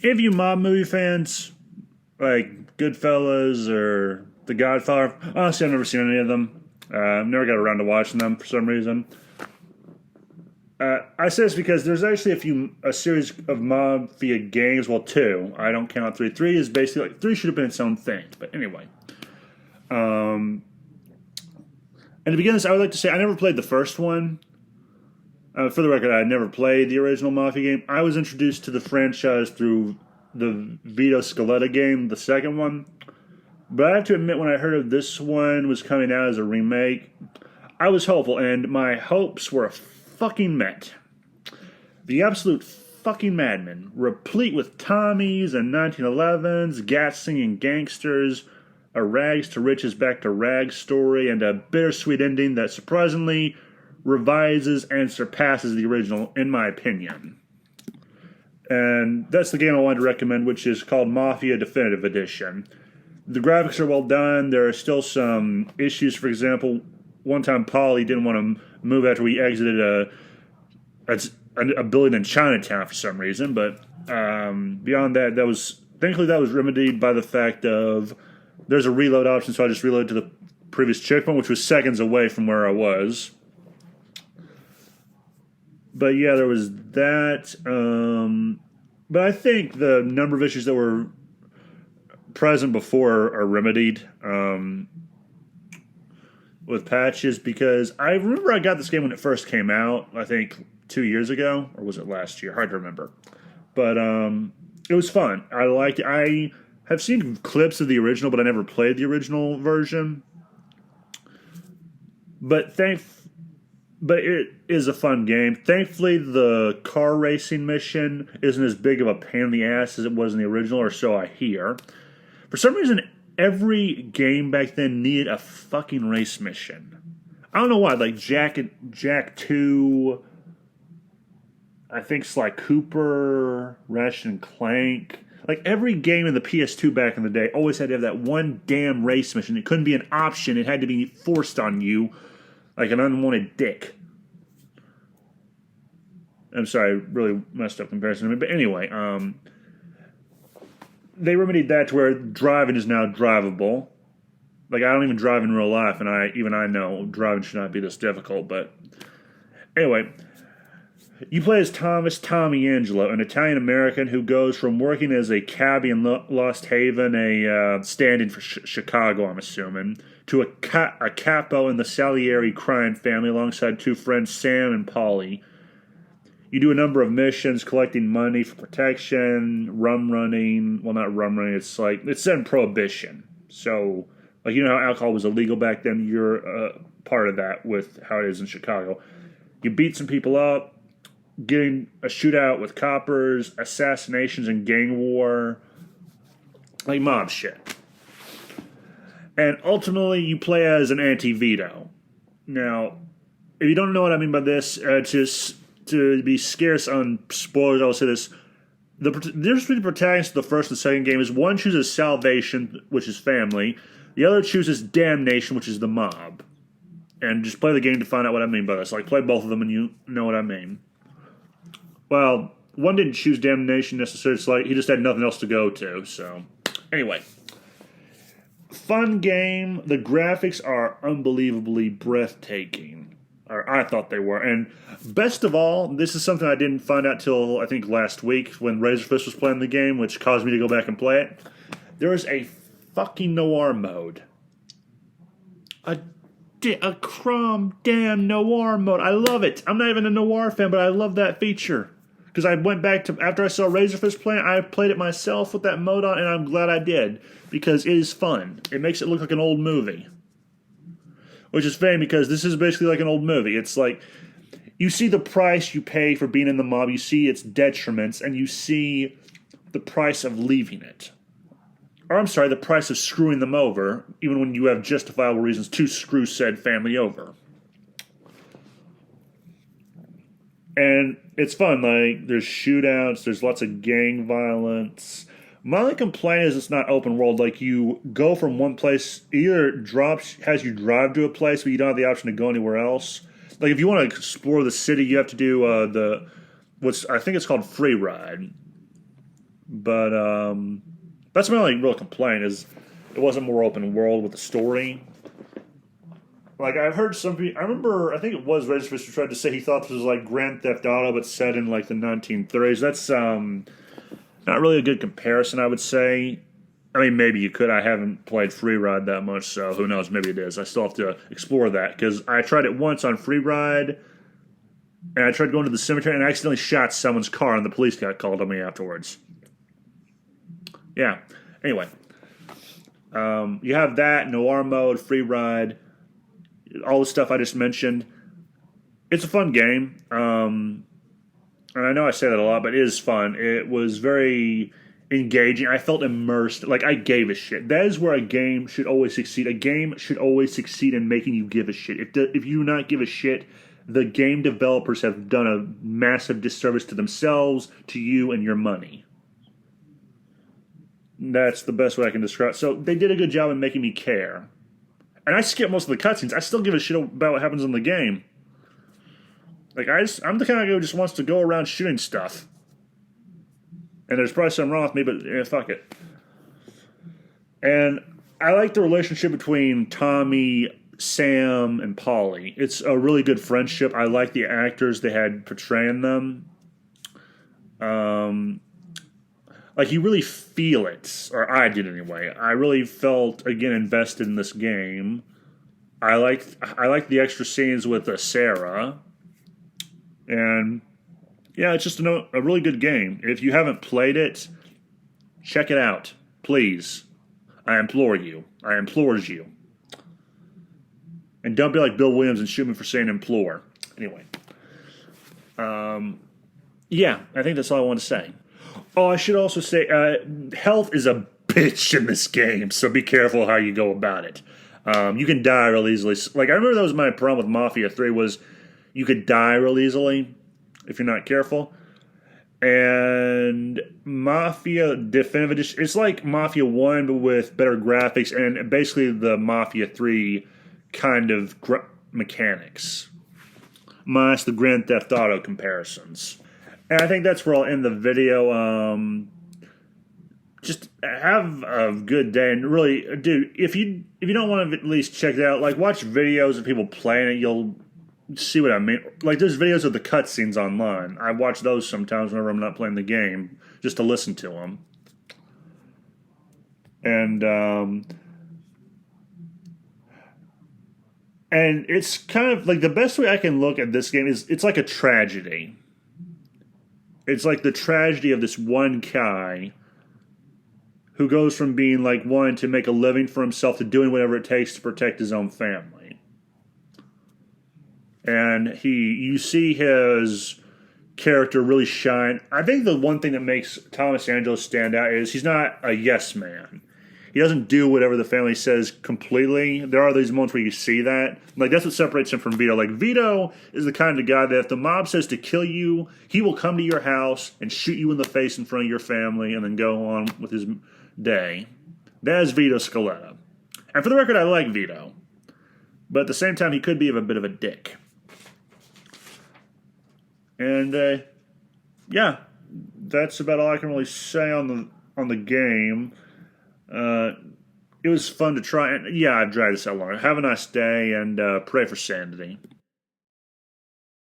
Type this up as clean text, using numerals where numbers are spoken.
Any of you mob movie fans, like Goodfellas or The Godfather, honestly, I've never seen any of them. I've never got around to watching them for some reason. I say this because there's actually a series of Mafia games. Well, two. I don't count three. Three is basically like three should have been its own thing. But anyway, and to begin this, I would like to say I never played the first one. For the record, I never played the original Mafia game. I was introduced to the franchise through the Vito Scaletta game, the second one. But I have to admit, when I heard of this one was coming out as a remake, I was hopeful, and my hopes were fucking met. The absolute fucking madman, replete with Tommies and 1911s, gas singing gangsters, a rags to riches back to rags story, and a bittersweet ending that surprisingly revises and surpasses the original, in my opinion. And that's the game I wanted to recommend, which is called Mafia Definitive Edition. The graphics are well done. There are still some issues. For example, one time Polly didn't want to move after we exited a building in Chinatown for some reason. But beyond that, thankfully that was remedied by the fact of there's a reload option, so I just reloaded to the previous checkpoint, which was seconds away from where I was. But yeah, there was that. But I think the number of issues that were present before are remedied with patches, because I remember I got this game when it first came out, I think 2 years ago, or was it last year? Hard to remember. But it was fun. I liked it. I have seen clips of the original, but I never played the original version. But it is a fun game. Thankfully, the car racing mission isn't as big of a pain in the ass as it was in the original, or so I hear. For some reason, every game back then needed a fucking race mission. I don't know why. Like Jack 2, I think Sly Cooper, Ratchet and Clank. Like every game in the PS2 back in the day always had to have that one damn race mission. It couldn't be an option. It had to be forced on you like an unwanted dick. I'm sorry, I really messed up comparison. But anyway, they remedied that to where driving is now drivable. Like, I don't even drive in real life, and I know driving should not be this difficult. But anyway, you play as Tommy Angelo, an Italian-American who goes from working as a cabbie in Lost Haven, a stand-in for Chicago, I'm assuming, to a capo in the Salieri crime family alongside two friends, Sam and Polly. You do a number of missions, collecting money for protection, rum running. Well, not rum running. It's in Prohibition. So, like, you know how alcohol was illegal back then? You're part of that with how it is in Chicago. You beat some people up, getting a shootout with coppers, assassinations and gang war, like mob shit. And ultimately, you play as an anti-Vito. Now, if you don't know what I mean by this, just to be scarce on spoilers, I will say this. The difference between the protagonists of the first and the second game is one chooses salvation, which is family. The other chooses damnation, which is the mob. And just play the game to find out what I mean by this. Like, play both of them and you know what I mean. Well, one didn't choose damnation necessarily. It's like he just had nothing else to go to. So, anyway. Fun game. The graphics are unbelievably breathtaking. Or I thought they were. And best of all, this is something I didn't find out till I think last week when Razorfist was playing the game, which caused me to go back and play it. There is a fucking Noir mode. A crom damn Noir mode. I love it. I'm not even a Noir fan, but I love that feature. Because I went back to, after I saw Razorfist playing, I played it myself with that mode on, and I'm glad I did. Because it is fun. It makes it look like an old movie. Which is funny because this is basically like an old movie. It's like, you see the price you pay for being in the mob, you see its detriments, and you see the price of leaving it. Or I'm sorry, the price of screwing them over, even when you have justifiable reasons to screw said family over. And it's fun, like, there's shootouts, there's lots of gang violence. My only complaint is it's not open world. Like, you go from one place, either has you drive to a place, but you don't have the option to go anywhere else. Like, if you want to explore the city, you have to do I think it's called free ride. But that's my only real complaint is it wasn't more open world with the story. Like I've heard some people, I remember I think it was Regis who tried to say he thought this was like Grand Theft Auto but set in like the 1930s. That's not really a good comparison, I would say. I mean, maybe you could. I haven't played Free Ride that much, so who knows? Maybe it is. I still have to explore that because I tried it once on Free Ride, and I tried going to the cemetery, and I accidentally shot someone's car, and the police got called on me afterwards. Yeah. Anyway, you have that Noir mode, Free Ride, all the stuff I just mentioned. It's a fun game, and I know I say that a lot, but it is fun. It was very engaging. I felt immersed. Like, I gave a shit. That is where a game should always succeed. A game should always succeed in making you give a shit. If you do not give a shit, the game developers have done a massive disservice to themselves, to you, and your money. That's the best way I can describe it. So they did a good job in making me care. And I skip most of the cutscenes. I still give a shit about what happens in the game. Like, I'm the kind of guy who just wants to go around shooting stuff. And there's probably something wrong with me, but fuck it. And I like the relationship between Tommy, Sam, and Polly. It's a really good friendship. I like the actors they had portraying them. Like, you really feel it. Or I did anyway. I really felt, again, invested in this game. I liked the extra scenes with Sarah. And yeah, it's just a really good game. If you haven't played it, check it out, please. I implore you. I implores you. And don't be like Bill Williams and shoot me for saying implore. Anyway. Yeah, I think that's all I want to say. Oh, I should also say, health is a bitch in this game, so be careful how you go about it. You can die real easily. Like, I remember that was my problem with Mafia 3 was you could die real easily if you're not careful. And Mafia Definitive Edition, it's like Mafia 1 but with better graphics and basically the Mafia 3 kind of mechanics. Minus the Grand Theft Auto comparisons. And I think that's where I'll end the video. Just have a good day, and really, dude, if you don't want to at least check it out, like watch videos of people playing it, you'll see what I mean. Like there's videos of the cutscenes online. I watch those sometimes whenever I'm not playing the game, just to listen to them. And it's kind of like the best way I can look at this game is it's like a tragedy. It's like the tragedy of this one guy who goes from being like wanting to make a living for himself to doing whatever it takes to protect his own family. And you see his character really shine. I think the one thing that makes Thomas Angelo stand out is he's not a yes man. He doesn't do whatever the family says completely. There are these moments where you see that. Like, that's what separates him from Vito. Like, Vito is the kind of guy that if the mob says to kill you, he will come to your house and shoot you in the face in front of your family and then go on with his day. That is Vito Scaletta. And for the record, I like Vito. But at the same time, he could be a bit of a dick. And, yeah, that's about all I can really say on the game. It was fun to try, and yeah, I've dragged this out long. Have a nice day, and pray for sanity.